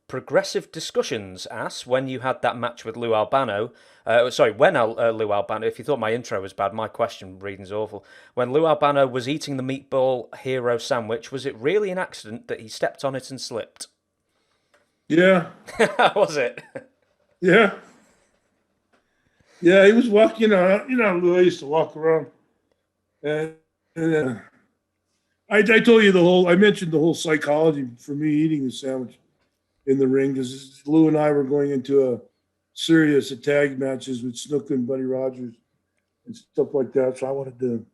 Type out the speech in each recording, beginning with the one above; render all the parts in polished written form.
Progressive Discussions asks, when you had that match with Lou Albano, Lou Albano, if you thought my intro was bad, my question reading's awful. When Lou Albano was eating the Meatball Hero sandwich, was it really an accident that he stepped on it and slipped? Yeah, Was it? yeah, yeah. He was walking. Lou used to walk around, and I told you the whole. I mentioned the whole psychology for me eating the sandwich in the ring because Lou and I were going into a series of tag matches with Snook and Buddy Rogers and stuff like that. So I wanted to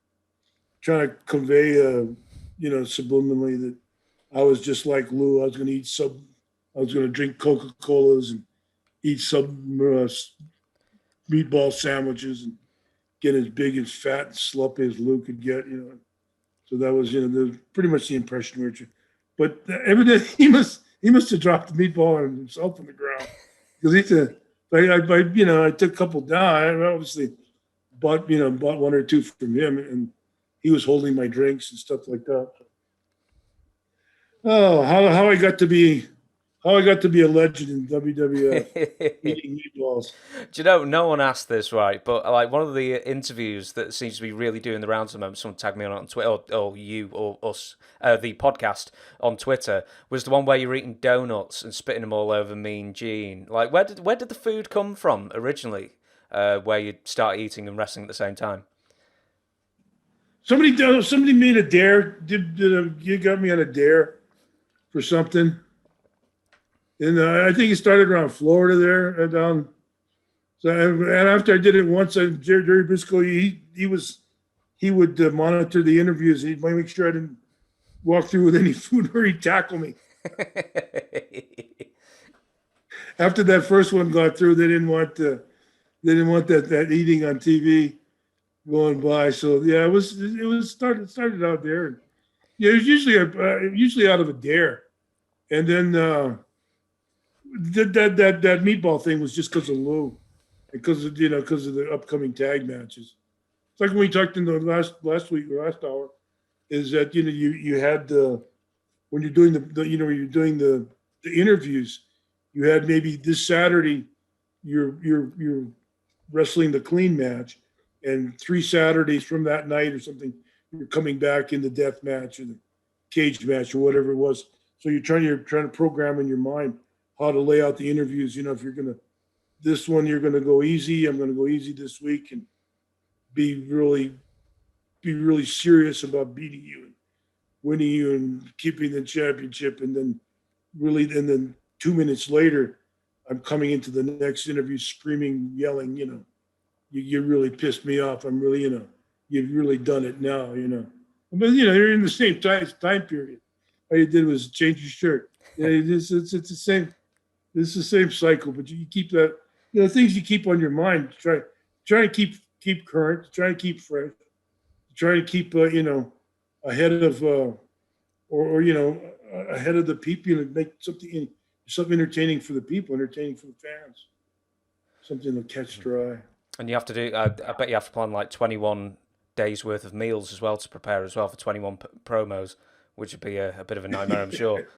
try to convey, subliminally that I was just like Lou. I was going to I was going to drink Coca-Colas and eat meatball sandwiches and get as big and fat and sloppy as Lou could get. So that was, pretty much the impression we were. But evidently he must have dropped the meatball on himself on the ground because he said, I took a couple down. I obviously bought one or two from him, and he was holding my drinks and stuff like that. Oh, how I got to be a legend in WWF eating meatballs. Do you know, no one asked this, right? But like one of the interviews that seems to be really doing the rounds at the moment, someone tagged me on Twitter, or you, or us, the podcast on Twitter, was the one where you're eating donuts and spitting them all over Mean Gene. Like, where did the food come from originally, where you start eating and wrestling at the same time? Somebody made a dare. You got me on a dare for something. And I think it started around Florida there down. So and after I did it once, Jerry Briscoe he would monitor the interviews. He'd make sure I didn't walk through with any food or he'd tackle me. After that first one got through, they didn't want that eating on TV going by. So yeah, it started out there. Yeah, it was usually out of a dare, and then. That meatball thing was just because of Lou, because of the upcoming tag matches. It's like when we talked in the last week or last hour, is that you had when you're doing the interviews, you had maybe this Saturday you're wrestling the clean match, and 3 Saturdays from that night or something you're coming back in the death match or the cage match or whatever it was. So you're trying to program in your mind how to lay out the interviews. If you're this one you're gonna go easy. I'm gonna go easy this week and be really serious about beating you and winning you and keeping the championship. And then 2 minutes later, I'm coming into the next interview screaming, yelling, you really pissed me off. I'm really, you've really done it now, But you're in the same time period. All you did was change your shirt. Yeah, it's the same. It's the same cycle, but you keep that, things you keep on your mind. Try to keep current. Try to keep fresh. Try to keep ahead of ahead of the people. Make something entertaining for the people, entertaining for the fans. Something to catch their eye. And you have to do. I bet you have to plan like 21 days worth of meals as well to prepare as well for 21 promos, which would be a bit of a nightmare, I'm sure.